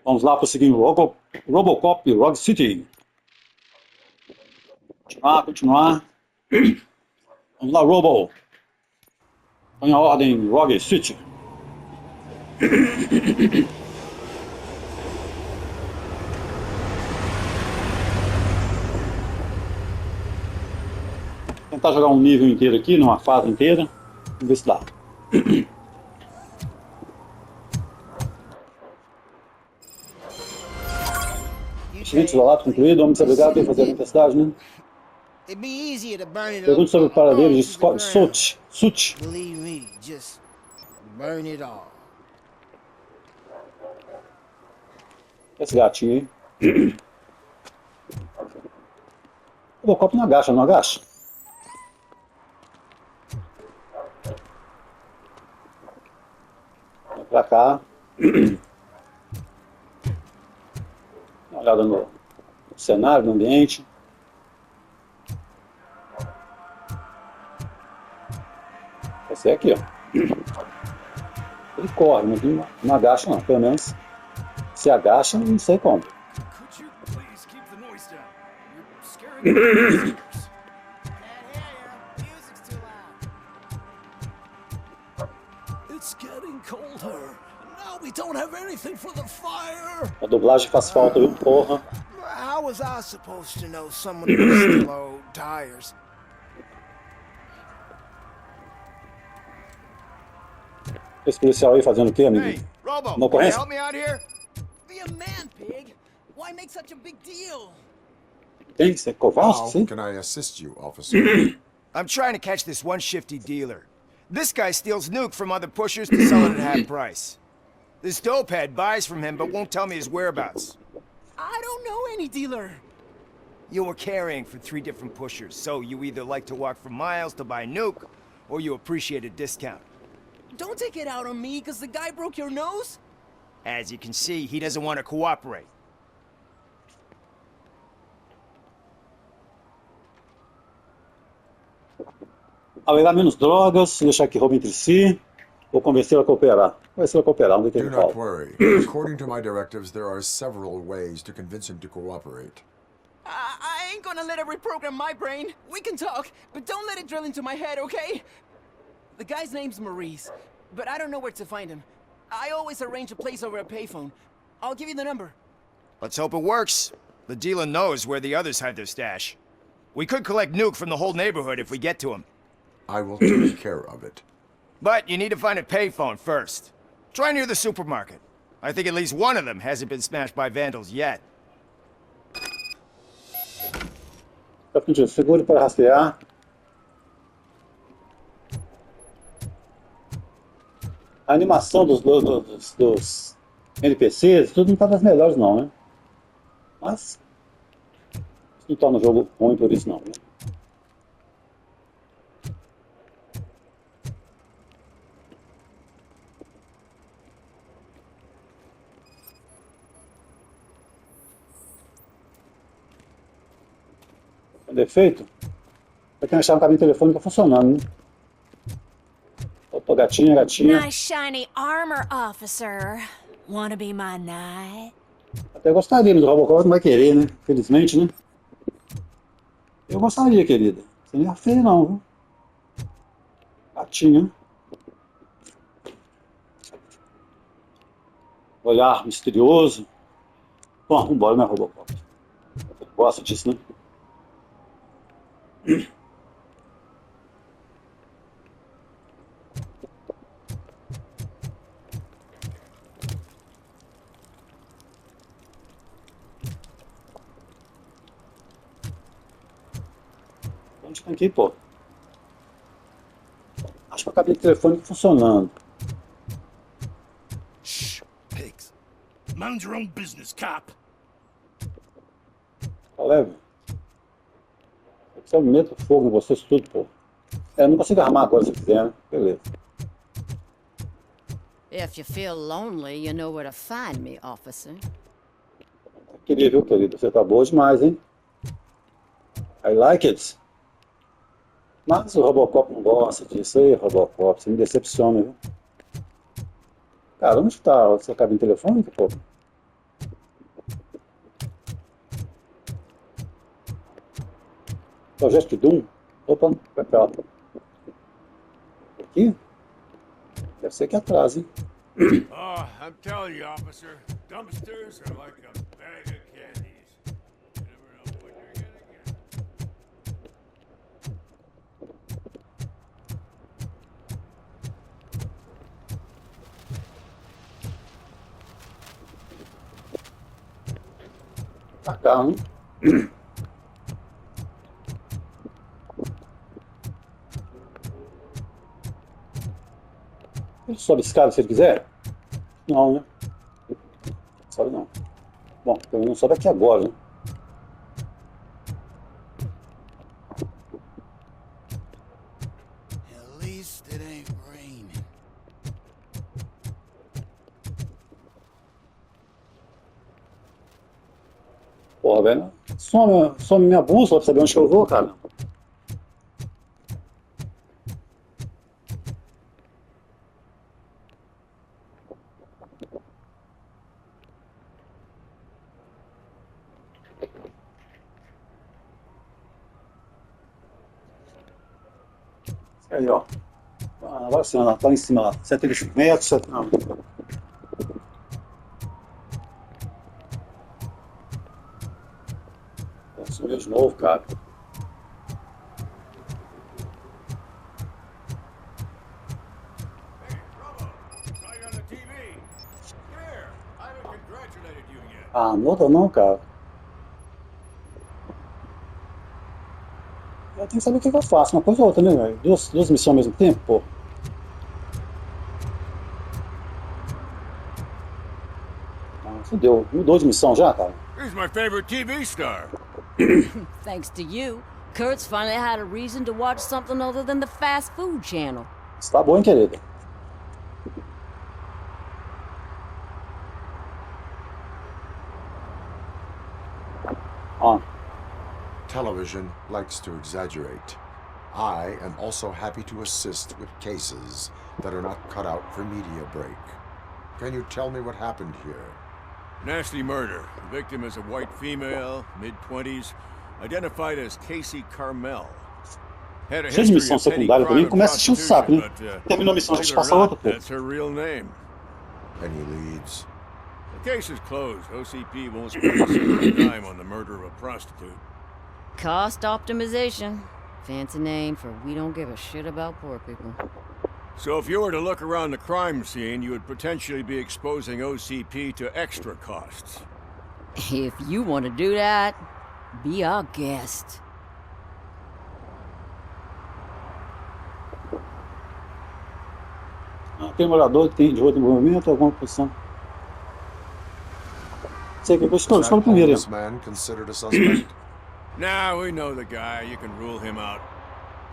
Vamos lá prosseguir o Robocop Rogue City. Continuar. Vamos lá, Robo. Põe a ordem Rogue City. Tentar jogar um nível inteiro aqui, numa fase inteira. Vamos ver se dá. Excelente isolado concluído. Vamos ser obrigado a fazer a tempestade, né? Pergunte sobre o paradeiro de Sut. Esse gatinho aí. O Robocop não agacha, não agacha? Vem pra cá. Dá uma olhada no cenário, no ambiente. Esse é aqui, ó. Ele corre, mas não agacha não, pelo menos se agacha, não sei como. A dublagem faz falta, viu? Porra. How was I supposed to know someone was still owed tires? Esse policial aí fazendo o quê, amigo? Hey, Robo, Uma can you ocorrência? help me out here? Be a man, pig. Why make such a big deal? Tem que ser Kowalski, How sim? can I assist you, officer? I'm trying to catch this one shifty dealer. This guy steals nuke from other pushers to sell it at half price. This dopehead buys from him but won't tell me his whereabouts. I don't know any dealer. You were carrying for 3 different pushers, so you either like to walk for miles to buy nuke, or you appreciate a discount. Don't take it out on me, because the guy broke your nose? As you can see, he doesn't want to cooperate. Haverá menos drogas, deixar que roubem entre si, ou convencê-lo a cooperar. Convencê-lo a cooperar, não Do entendi not qual. worry. According to my directives, there are several ways to convince him to cooperate. I ain't gonna let it reprogram my brain. We can talk, but don't let it drill into my head, okay? The guy's name's Maurice, but I don't know where to find him. I always arrange a place over a payphone. I'll give you the number. Let's hope it works. The dealer knows where the others hide their stash. We could collect nuke from the whole neighborhood if we get to him. I will take care of it. But you need to find a payphone first. Try near the supermarket. I think at least one of them hasn't been smashed by vandals yet. Segure para rastrear. A animação dos NPCs, tudo não está das melhores não, né? Mas isso não torna o jogo ruim por isso não, né? O defeito é que achar um cabine telefônico funcionando, né? Opa, gatinha, gatinha. Nice shiny armor, officer. Wanna be my knight? Até gostaria, mas o Robocop não vai querer, né? Felizmente, né? Eu gostaria, querida. Você não é feia não, viu? Gatinha. Olhar misterioso. Bom, vambora, né, Robocop? Você gosta disso, né? Onde tem aqui, pô? Acho que a cabine telefônica funcionando. Shh, pigs. Mind your own business, cop. Qual é, velho? Eu meto fogo em vocês tudo, pô. É, não consigo armar agora se quiser, né? Beleza. If you feel lonely, you know where to find me, officer. Queria, viu, querido? Você tá boa demais, hein? I like it. Mas o Robocop não gosta disso aí, Robocop. Você me decepciona, viu? Cara, onde tá a sua cabine telefônica, pô? Projeto de Doom. Opa, pra cá. Aqui? Deve ser aqui atrás, hein? Oh, I'm telling you, officer, dumpsters are like a bag of candies. You never know what you're gonna get. Pra cá, hein? Ele sobe escada se ele quiser? Não, né? Sobe não. Bom, pelo menos não sobe aqui agora, né? At least it ain't raining. Porra, velho. Some minha bússola pra saber onde que eu vou, cara. Aí, ó. Agora sim, ela tá lá em cima, lá. 75 metros, 70. Subiu de novo, cara. Hey, Robo, saw you on the TV. Come here. I haven't congratulated you yet. Ah, não outra não, cara. Eu tenho que saber o que eu faço, uma coisa ou outra, né, velho? Duas missões ao mesmo tempo, pô. Ah, fudeu. Mudou de missão já, cara? He's my favorite TV star. Thanks to you, Kurt's finally had a reason to watch something other than the fast food channel. Está bom, hein, querida? Ah, Television likes to exaggerate. I am also happy to assist with cases that are not cut out for media break. Can you tell me what happened here? Nasty murder. The victim is a white female, mid-20s, identified as Casey Carmel. Had a cheio de history missão of petty secundária crime também, and começa a encher o saco, né? prostitution, but, Terminou a missão, a gente believe it passa or outra, not, pô. that's her real name. Any leads? The case is closed. OCP won't spend a single dime on the murder of a prostitute. Cost optimization. Fancy name for we don't give a shit about poor people. So if you were to look around the crime scene, you would potentially be exposing OCP to extra costs. If you want to do that, be our guest. Ah, tem morador que tem de outro movimento, alguma posição. Sei que eu estou Is that primeiro. homeless man considered a suspect? Now we know the guy. You can rule him out.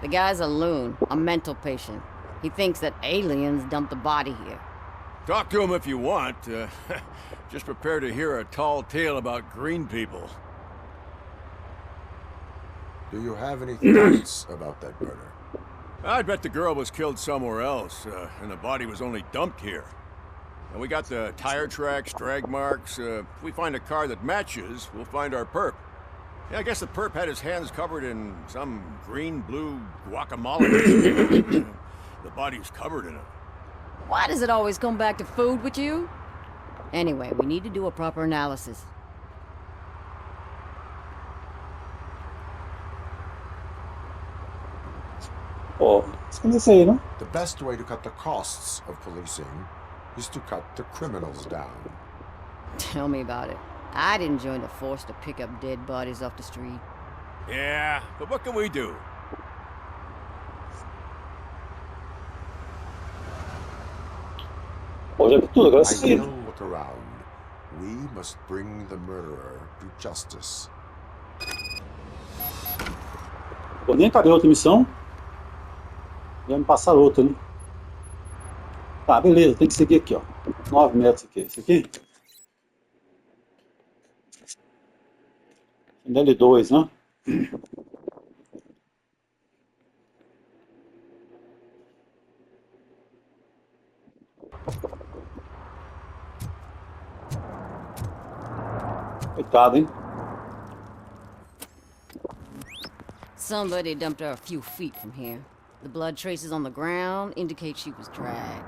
The guy's a loon, a mental patient. He thinks that aliens dumped the body here. Talk to him if you want. Just prepare to hear a tall tale about green people. Do you have any thoughts about that murder? I'd bet the girl was killed somewhere else, and the body was only dumped here. And we got the tire tracks, drag marks. If we find a car that matches, we'll find our perp. Yeah, I guess the perp had his hands covered in some green-blue guacamole. The body's covered in it. Why does it always come back to food with you? Anyway, we need to do a proper analysis. Pô, esconde isso aí, não? The best way to cut the costs of policing is to cut the criminals down. Tell me about it. I didn't join the force to pick up dead bodies off the street. Yeah, but what can we do? Pô, já vi tudo, agora I sim. will look around. We must bring the murderer to justice. Pô, nem acabei a outra missão. Já me passaram outra, né? Tá, beleza, tem que seguir aqui, ó. 9 metros aqui. Esse aqui? L2, né? Coitado, hein? Somebody dumped her a few feet from here. The blood traces on the ground indicate she was dragged.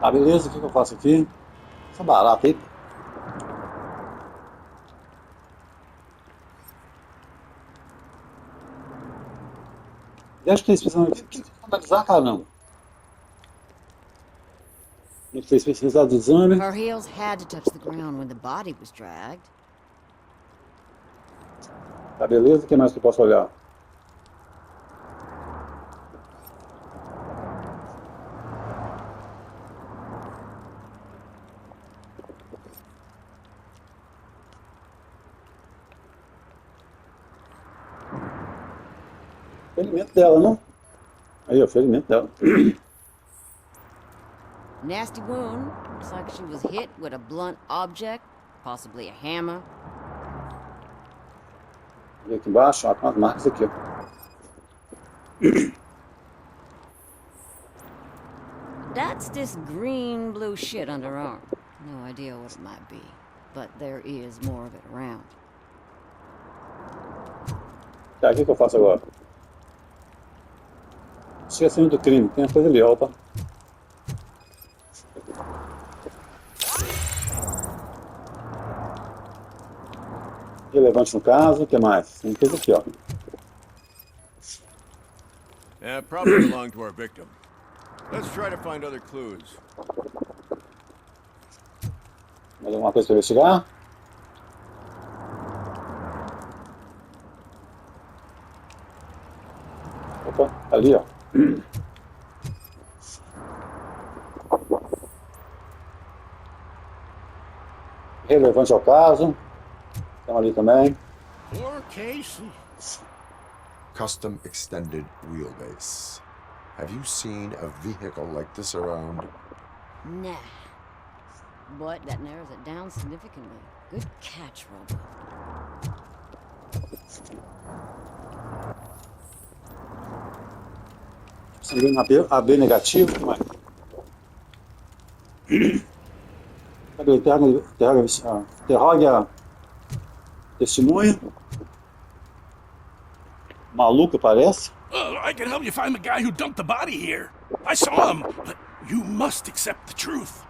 Tá, beleza, o que eu faço aqui? Essa barata aí. E acho que eles precisam. O que analisar, cara, não? Não fez precisar do exame. Her heels had to touch the ground when the body was dragged. Tá, beleza, o que mais que eu posso olhar? Ferimento dela, não? Aí, ó, ferimento dela. Nasty wound. Looks like she was hit with a blunt object, possibly a hammer. E aqui embaixo, ó, tem umas marcas aqui, ó. That's this green blue shit under her arm. No idea what it might be, but there is more of it around. Tá, o que eu faço agora? Esquecendo do crime, tem uma coisa ali, ó, opa. Relevante no caso, o que mais? Tem coisa aqui, ó. Yeah, probably belonged to our victim. Let's try to find other clues. Mais alguma coisa para investigar? Opa, ali, ó. Relevante ao caso. Tem ali também. Poor Casey. Custom extended wheelbase. Have you seen a vehicle like this around? Nah. But that narrows it down significantly. Good catch, Robo. Sanguíneo AB negativo, como é? Cadê? Interrogue a testemunha. Maluco, parece. I can help you find the guy who dumped the body here. I saw him, but you must accept the truth.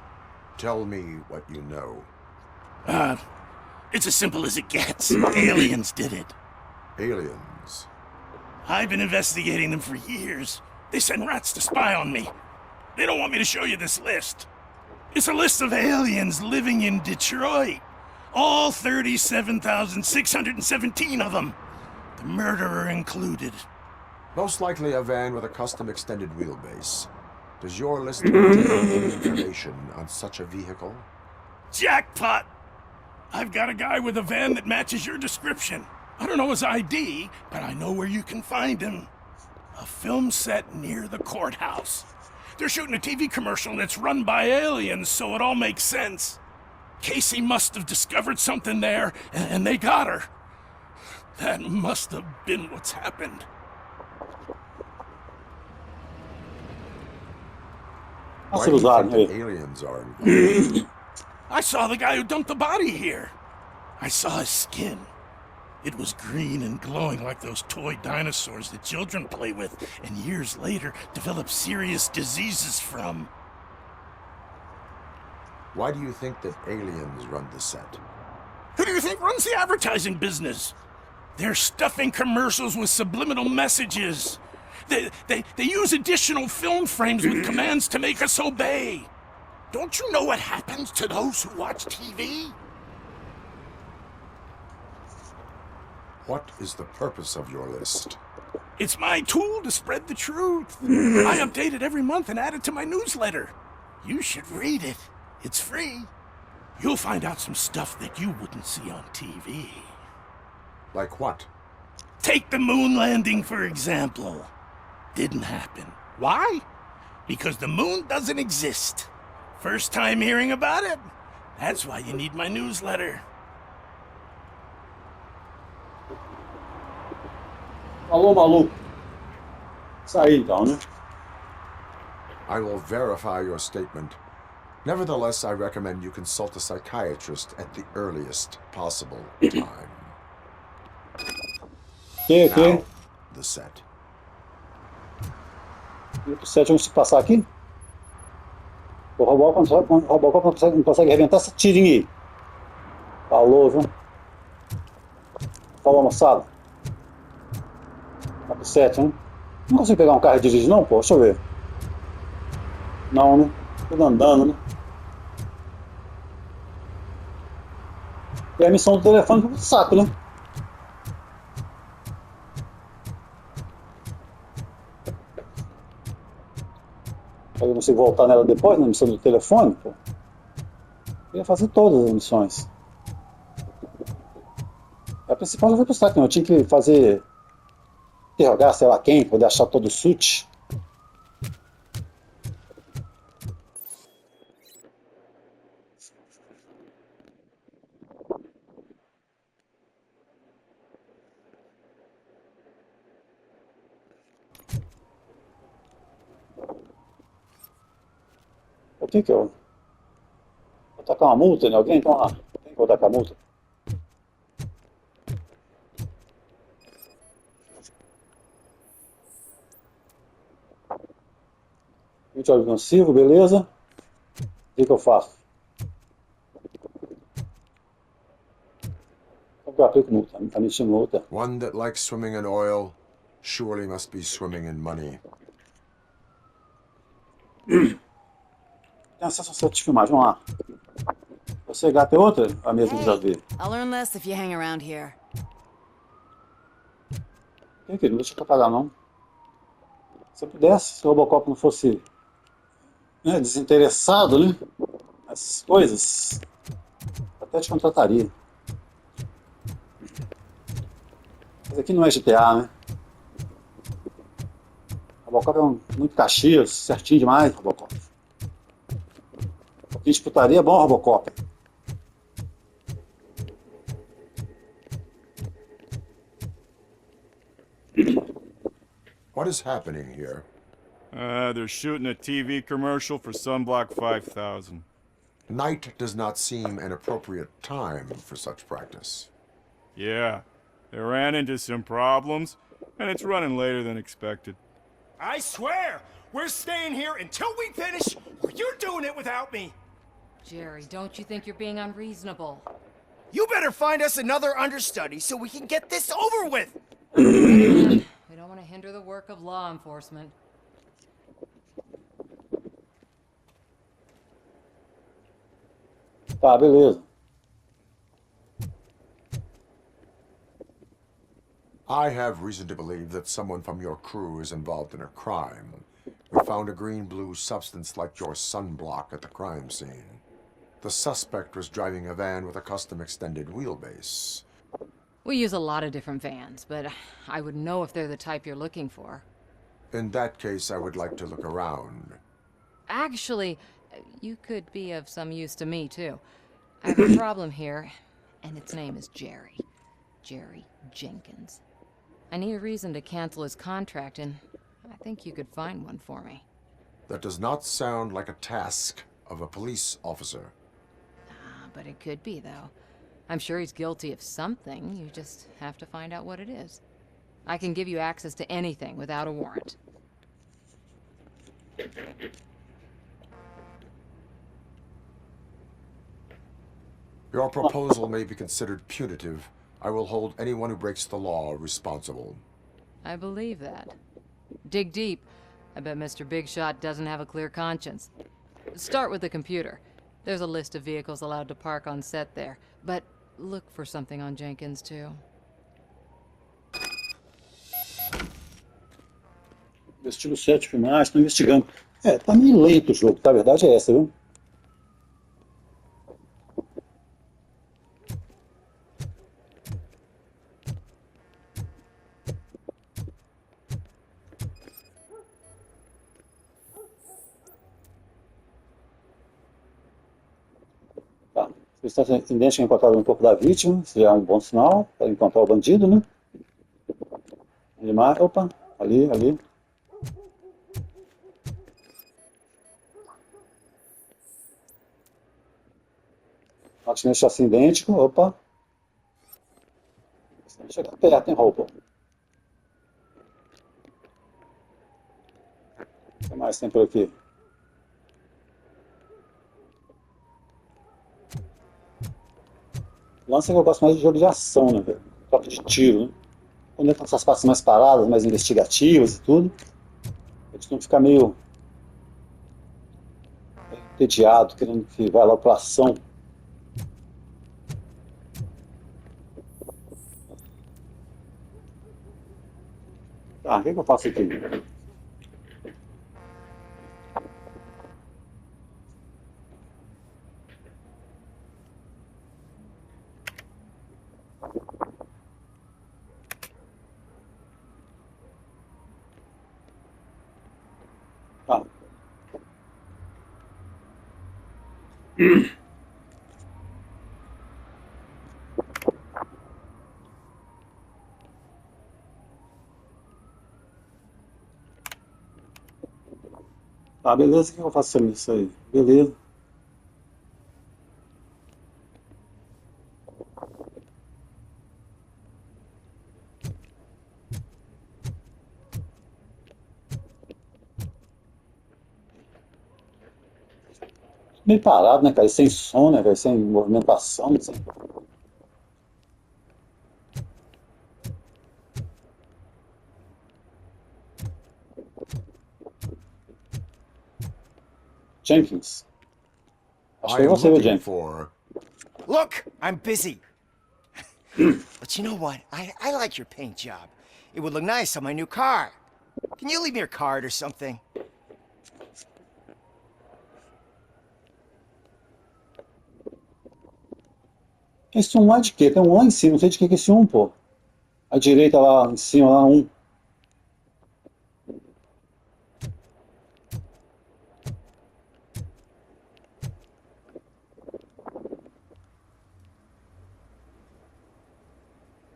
Tell me what you know. It's as simple as it gets. Aliens did it. Aliens. I've been investigating them for years. They send rats to spy on me. They don't want me to show you this list. It's a list of aliens living in Detroit. All 37,617 of them. The murderer included. Most likely a van with a custom extended wheelbase. Does your list contain any information on such a vehicle? Jackpot! I've got a guy with a van that matches your description. I don't know his ID, but I know where you can find him. A film set near the courthouse. They're shooting a TV commercial and it's run by aliens, so it all makes sense. Casey must have discovered something there, and they got her. That must have been what's happened. Why do you think that aliens are involved? I saw the guy who dumped the body here. I saw his skin. It was green and glowing like those toy dinosaurs that children play with and years later develop serious diseases from. Why do you think that aliens run the set? Who do you think runs the advertising business? They're stuffing commercials with subliminal messages. They use additional film frames with commands to make us obey. Don't you know what happens to those who watch TV? What is the purpose of your list? It's my tool to spread the truth. I update it every month and add it to my newsletter. You should read it. It's free. You'll find out some stuff that you wouldn't see on TV. Like what? Take the moon landing, for example. Didn't happen. Why? Because the moon doesn't exist. First time hearing about it? That's why you need my newsletter. Falou, maluco. Isso aí então, né? I will verify your statement. Nevertheless, I recommend you consult a psychiatrist at the earliest possible time. Ok. Now, the set. E o 7 vamos passar aqui. O Robocop não consegue arrebentar essa tirinha aí. Falou, viu? Falou, moçada. Tá pro 7, né? Não consigo pegar um carro e dirigir, não, pô? Deixa eu ver. Não, né? Tudo andando, né? E a missão do telefone foi um saco, né? Aí eu consigo voltar nela depois, na missão do telefone, pô. Eu ia fazer todas as missões. A principal já foi pro saco, né? Eu tinha que fazer... interrogar, sei lá quem, poder achar todo o suit. O que que eu... Vou tacar uma multa em alguém? Então lá. Quem que eu vou tacar a multa? Vídeo áudio nocivo, beleza. O que eu faço? Eu aplico multa, tá mentindo multa. One that likes swimming in oil surely must be swimming in money. Tem acesso ao set de filmagem, vamos lá. Você, gata, é outra? A mesma que já Hey, vi. I'll learn less if you hang around here. Quem que não deixa eu pagar, não. Se eu pudesse, se o Robocop não fosse desinteressado, né? Essas coisas, até te contrataria. Mas aqui não é GTA, né? Robocop é muito Caxias, certinho demais, Robocop. Um pouquinho de putaria é bom, Robocop. What is happening here? They're shooting a TV commercial for Sunblock 5000. Night does not seem an appropriate time for such practice. Yeah, they ran into some problems, and it's running later than expected. I swear, we're staying here until we finish, or you're doing it without me. Jerry, don't you think you're being unreasonable? You better find us another understudy so we can get this over with. We don't want to hinder the work of law enforcement. Tá, beleza. I have reason to believe that someone from your crew is involved in a crime. We found a green-blue substance like your sunblock at the crime scene. The suspect was driving a van with a custom extended wheelbase. We use a lot of different vans, but I would know if they're the type you're looking for. In that case, I would like to look around. Actually, you could be of some use to me, too. I have a problem here, and its name is Jerry. Jerry Jenkins. I need a reason to cancel his contract, and I think you could find one for me. That does not sound like a task of a police officer. But it could be, though. I'm sure he's guilty of something. You just have to find out what it is. I can give you access to anything without a warrant. Your proposal may be considered punitive. I will hold anyone who breaks the law responsible. I believe that. Dig deep. I bet Mr. Big Shot doesn't have a clear conscience. Start with the computer. There's a list of vehicles allowed to park on set there. But look for something on Jenkins, too. Investigo 7 filmagens, estou investigando. Tá meio lento o jogo, tá? A verdade é essa, viu? Tá. Os atendentes que encontraram no corpo da vítima, isso já é um bom sinal para encontrar o bandido, né? Opa, ali. Praticamente chassi idêntico. Opa. Chega perto, hein, roupa. O que mais tem por aqui? Lança que eu gosto mais de jogo de ação, né, velho? Troca de tiro, né? Quando entra essas partes mais paradas, mais investigativas e tudo, eu costumo ficar meio entediado, querendo que vá logo pra ação. Tá, o que eu faço aqui? Tá. Tá, beleza, o que eu faço com isso aí? Beleza. Meio parado, né, cara? Sem som, né, velho? Sem movimentação, sem... Jenkins. Acho que I é am você, viu, looking Jenkins? for... Look, I'm busy. But you know what? I like your paint job. It would look nice on my new car. Can you leave me your card or something? Esse um lá de quê? Tem um lá em cima, não sei de que é esse um, pô. À direita lá em cima, lá um.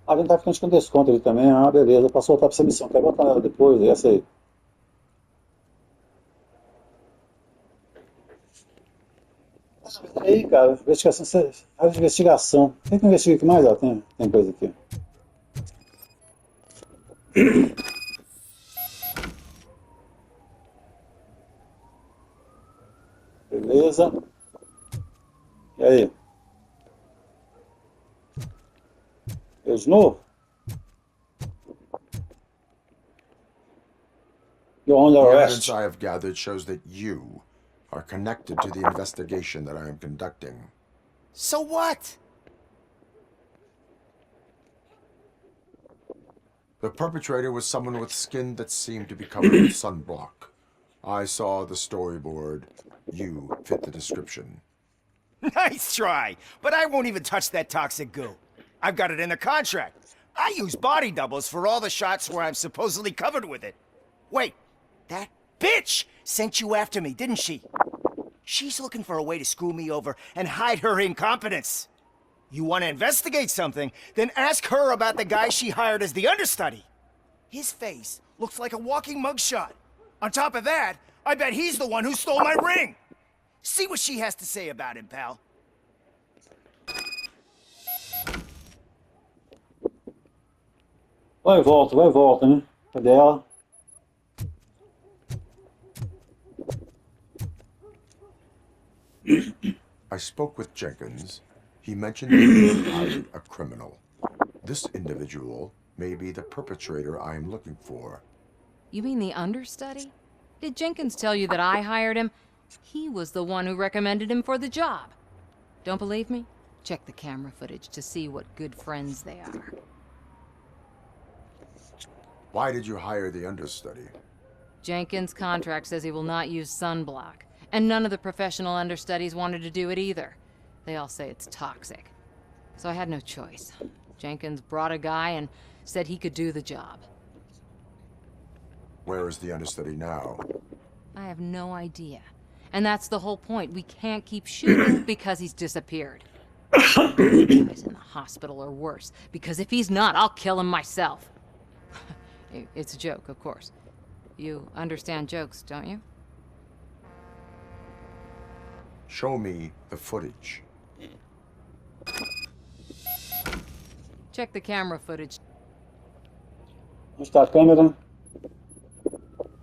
A gente tá ficando com desconto ali também. Ah, beleza, passou outra pra essa missão. Quer botar ela depois? Essa aí. Aí, cara, investigação. Área de investigação. Quem que investiga aqui mais? Ó, tem coisa aqui. Beleza. E aí? Eu de novo? You're under The arrest. evidence I have gathered shows that you are connected to the investigation that I am conducting. So what? The perpetrator was someone with skin that seemed to be covered with sunblock. I saw the storyboard. You fit the description. Nice try, but I won't even touch that toxic goo. I've got it in the contract. I use body doubles for all the shots where I'm supposedly covered with it. Wait, that bitch sent you after me, didn't she? She's looking for a way to screw me over and hide her incompetence. You want to investigate something, then ask her about the guy she hired as the understudy. His face looks like a walking mugshot. On top of that, I bet he's the one who stole my ring. See what she has to say about him, pal. Vai e volta, né? Cadê ela? I spoke with Jenkins. He mentioned that he hired a criminal. This individual may be the perpetrator I am looking for. You mean the understudy? Did Jenkins tell you that I hired him? He was the one who recommended him for the job. Don't believe me? Check the camera footage to see what good friends they are. Why did you hire the understudy? Jenkins' contract says he will not use sunblock, and none of the professional understudies wanted to do it either. They all say it's toxic. So I had no choice. Jenkins brought a guy and said he could do the job. Where is the understudy now? I have no idea. And that's the whole point. We can't keep shooting because he's disappeared. He's in the hospital or worse, because if he's not, I'll kill him myself. It's a joke, of course. You understand jokes, don't you? Show me the footage. Check the camera footage. Onde está a câmera?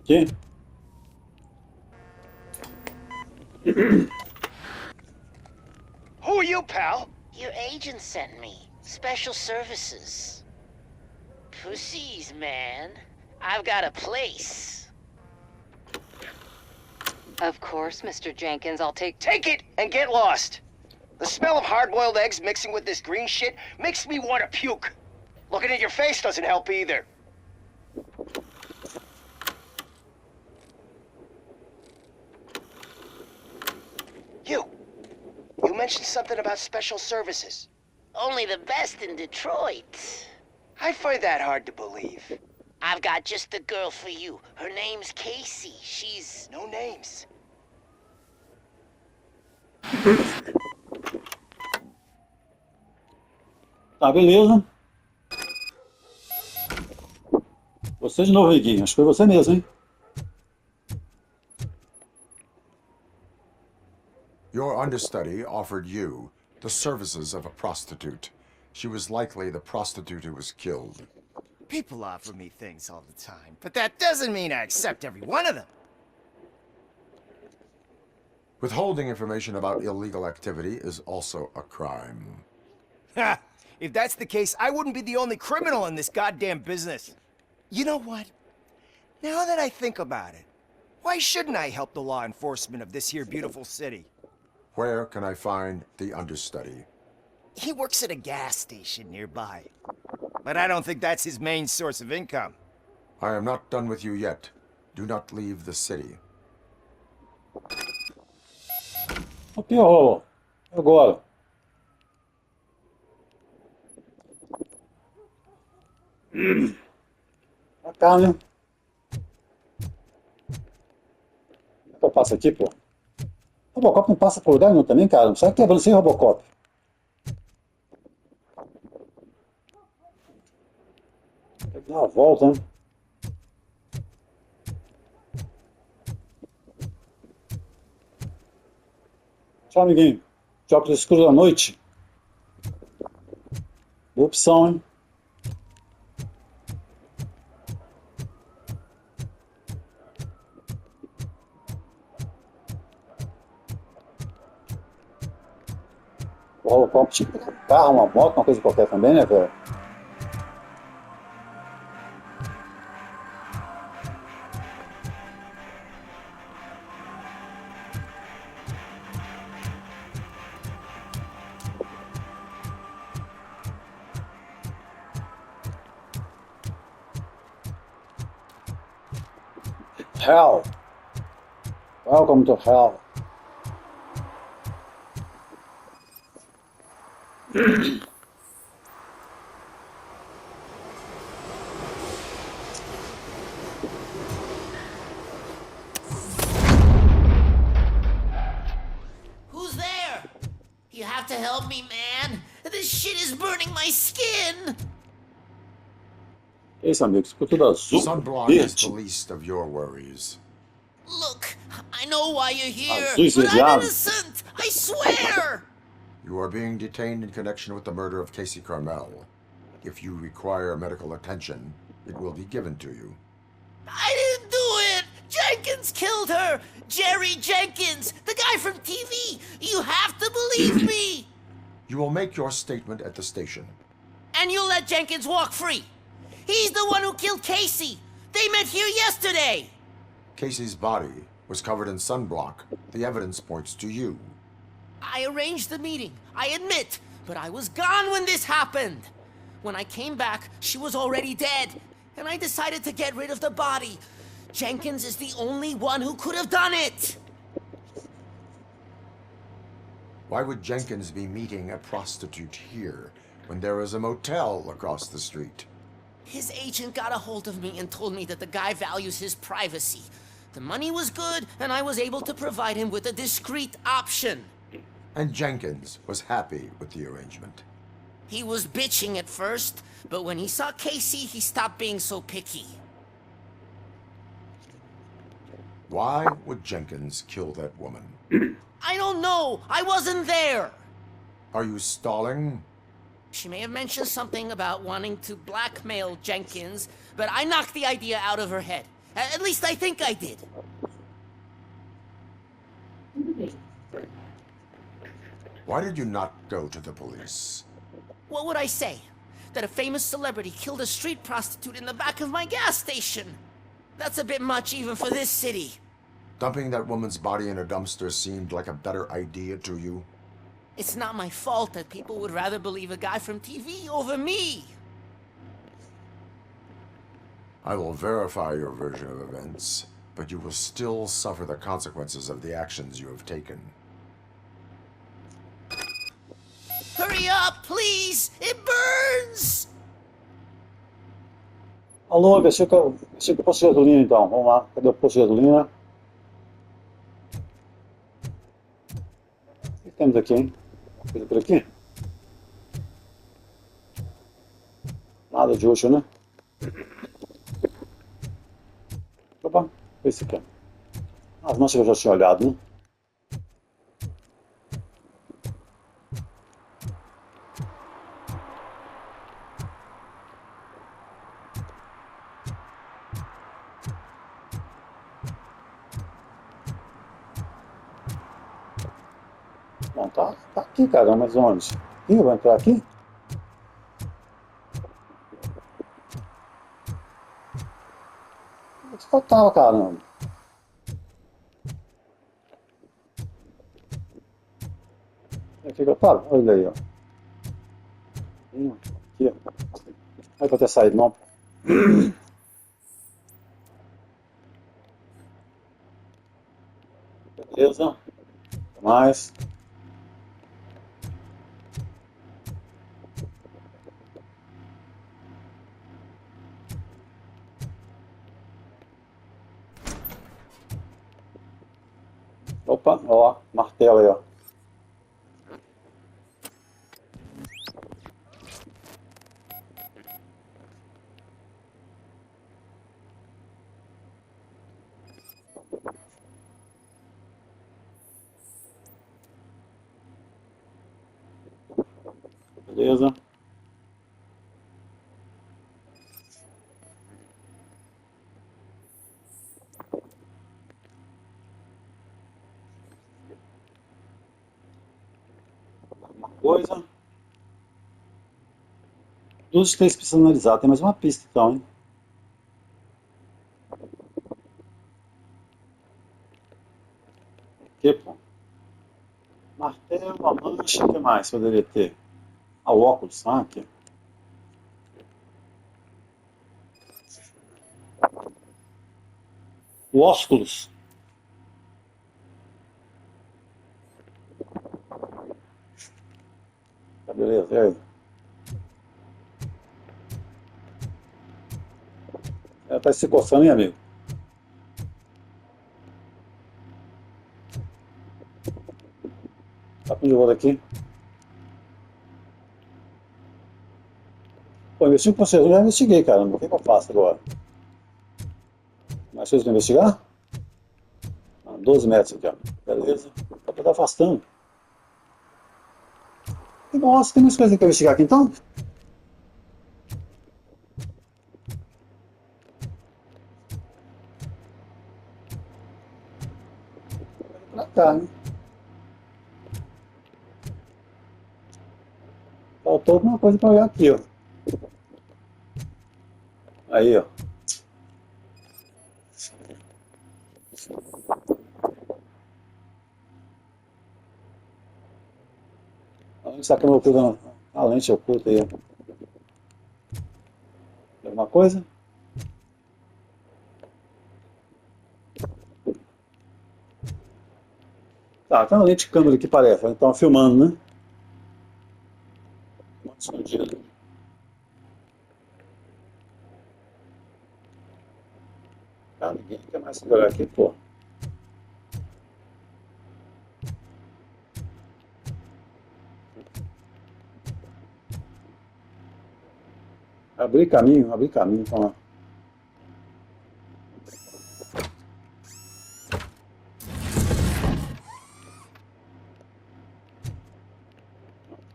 Aqui. Who are you, pal? Your agent sent me. Special services. Pussies, man. I've got a place. Of course, Mr. Jenkins, I'll take... Take it and get lost. The smell of hard-boiled eggs mixing with this green shit makes me want to puke. Looking at your face doesn't help either. You mentioned something about special services. Only the best in Detroit. I find that hard to believe. I've got just the girl for you. Her name's Casey. She's... No names. Tá, beleza. Você de novo, Riguinho. Acho que foi você mesmo, hein? Your understudy offered you the services of a prostitute. She was likely the prostitute who was killed. People offer me things all the time, but that doesn't mean I accept every one of them. Withholding information about illegal activity is also a crime. Ha! If that's the case, I wouldn't be the only criminal in this goddamn business. You know what? Now that I think about it, why shouldn't I help the law enforcement of this here beautiful city? Where can I find the understudy? He works at a gas station nearby. But I don't think that's his main source of income. I am not done with you yet. Do not leave the city. Aqui, ó. Agora. Pra cá, né? Como é que eu passo aqui, pô? Robocop não passa por lugar nenhum também, cara. Sai quebrando sem Robocop. Tem que dar uma volta, né? Tchau, amiguinho. De óculos escuros da noite. Boa opção, hein? O Robocop tinha que pegar um carro, uma moto, uma coisa qualquer também, né, velho? Hell. Welcome to hell. Who's there? You have to help me, man. This shit is burning my skin. Esse amigo, ficou tudo azul. Sunblock is the least of your worries. Look, I know why you're here, Azul but I'm esverdeado. innocent. I swear. You are being detained in connection with the murder of Casey Carmel. If you require medical attention, it will be given to you. I didn't do it. Jenkins killed her. Jerry Jenkins, the guy from TV. You have to believe me. You will make your statement at the station. And you'll let Jenkins walk free. He's the one who killed Casey. They met here yesterday. Casey's body was covered in sunblock. The evidence points to you. I arranged the meeting, I admit, but I was gone when this happened. When I came back, she was already dead, and I decided to get rid of the body. Jenkins is the only one who could have done it. Why would Jenkins be meeting a prostitute here when there is a motel across the street? His agent got a hold of me and told me that the guy values his privacy. The money was good, and I was able to provide him with a discreet option. And Jenkins was happy with the arrangement. He was bitching at first, but when he saw Casey, he stopped being so picky. Why would Jenkins kill that woman? I don't know. I wasn't there. Are you stalling? She may have mentioned something about wanting to blackmail Jenkins, but I knocked the idea out of her head. At least I think I did. Why did you not go to the police? What would I say? That a famous celebrity killed a street prostitute in the back of my gas station? That's a bit much even for this city. Dumping that woman's body in a dumpster seemed like a better idea to you? It's not my fault that people would rather believe a guy from TV over me. I will verify your version of events, but you will still suffer the consequences of the actions you have taken. Hurry up, please! It burns! Alô, deixa que eu posto de gasolina então. Vamos lá, cadê o posto de gasolina? O que temos aqui, hein? Coisa por aqui? Nada de útil, né? Opa, esse aqui. As manchas que eu já tinha olhado, né? Bom, tá aqui, cara, mas onde? Ih, eu vou entrar aqui? Onde que eu tava, caramba? Aqui que eu tava? Olha aí, ó. Aqui, ó. Não é pra ter saído, não. Beleza. Mais. Opa, ó, martelo aí, ó. Beleza. Uma coisa. Dos três precisam analisar. Tem mais uma pista então, hein? Aqui, pô. Martelo, a mancha, o que mais poderia ter? Ah, o óculos, aqui. O ósculos. Tá, beleza, e aí? Ela tá se coçando, hein, amigo? Tá com de volta aqui. Pô, investir com você, eu já investiguei, caramba. O que eu faço agora? Mais coisa pra investigar? 12 metros aqui, ó. Beleza. Dá pra estar afastando. Nossa, tem mais coisa pra investigar aqui então? Pra cá, né? Faltou alguma coisa pra olhar aqui, ó. Aí, ó. Onde está a câmera oculta? A lente oculta aí. Tem alguma coisa? Tá, tem uma lente de câmera aqui, parece. Então, filmando, né? Muito escondido. Ah, ninguém quer mais olhar aqui, pô. Abrir caminho, então lá.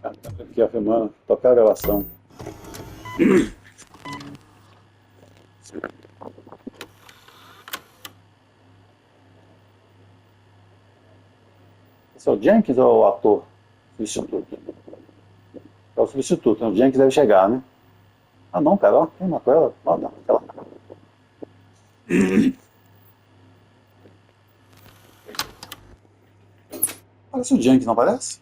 Aqui. aqui, ó, filmando, tocar a gravação. Esse é o Jenkins ou o ator? Substituto. É o substituto, né? O Jenkins deve chegar, né? Ah não, cara, ó, quem matou ela? Ó, não, aquela. Parece o Jenkins, não parece?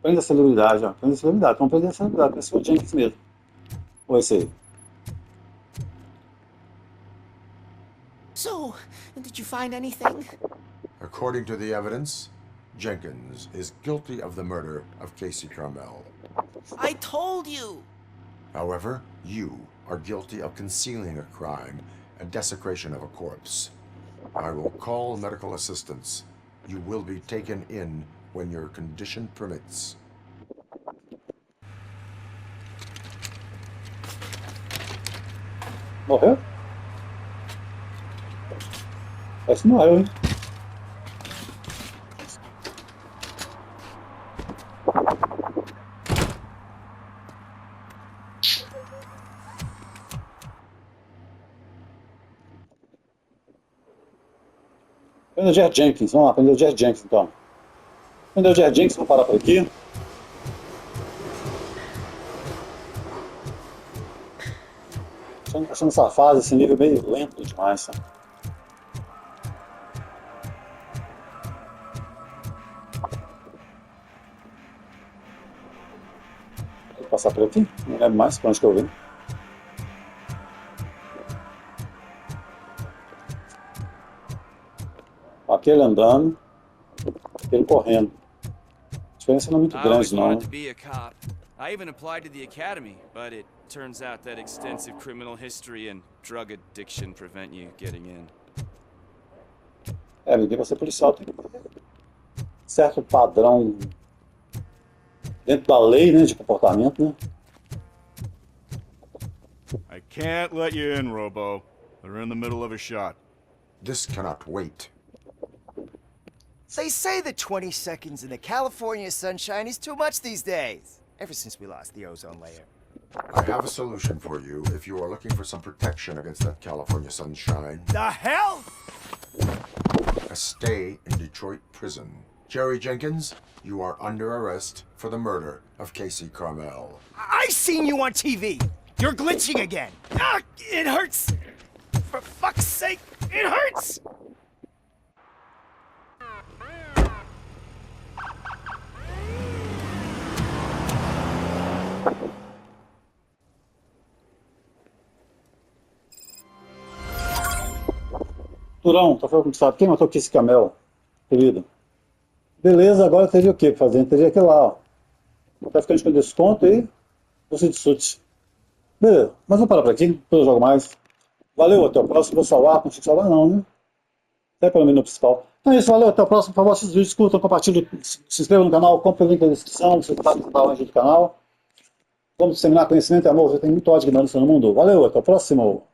Prende a celebridade, ó. Prende a celebridade. Vamos prender a celebridade. Parece o Jenkins mesmo. Ou esse aí. So, did you find anything? According to the evidence, Jenkins is guilty of the murder of Casey Carmel. I told you! However, you are guilty of concealing a crime and desecration of a corpse. I will call medical assistance. You will be taken in when your condition permits. Morreu? Parece que morreu, hein? Prendeu o Jared Jenkins, vamos lá, prendeu o Jared Jenkins então. Prendeu o Jared Jenkins, vamos parar por aqui. Achando essa fase, esse nível meio lento demais, sabe? Vou passar por aqui, não lembro mais pra onde que eu vim. Aquele andando, aquele correndo. A diferença não é muito grande, não. To be a cop. I even applied to the academy, but it turns out that extensive criminal history and drug addiction prevent you getting in. Ninguém vai ser policial, tem certo padrão dentro da lei, né, de comportamento, né? I can't let you in, Robo. They're in the middle of a shot. This cannot wait. They say that 20 seconds in the California sunshine is too much these days. Ever since we lost the ozone layer. I have a solution for you if you are looking for some protection against that California sunshine. The hell? A stay in Detroit prison. Jerry Jenkins, you are under arrest for the murder of Casey Carmel. I seen you on TV. You're glitching again. Ah, it hurts. For fuck's sake, it hurts. Turão, tá falando que sabe quem matou esse Camel, querido? Beleza, agora teria o que pra fazer? Teria aquele lá, ó. Tá ficando com desconto aí, você discute. Beleza, mas vamos parar por aqui, depois eu jogo mais. Valeu, até o próximo. Vou salvar, não consigo salvar não, né? Até pelo menu principal. Então é isso, valeu, até o próximo. Por favor, assista os vídeos, curtam, compartilhem, se inscrevam no canal, compre o link na descrição, se você está onde do canal. Vamos disseminar conhecimento e amor, você tem muito ódio de ignorância no mundo. Valeu, até o próximo.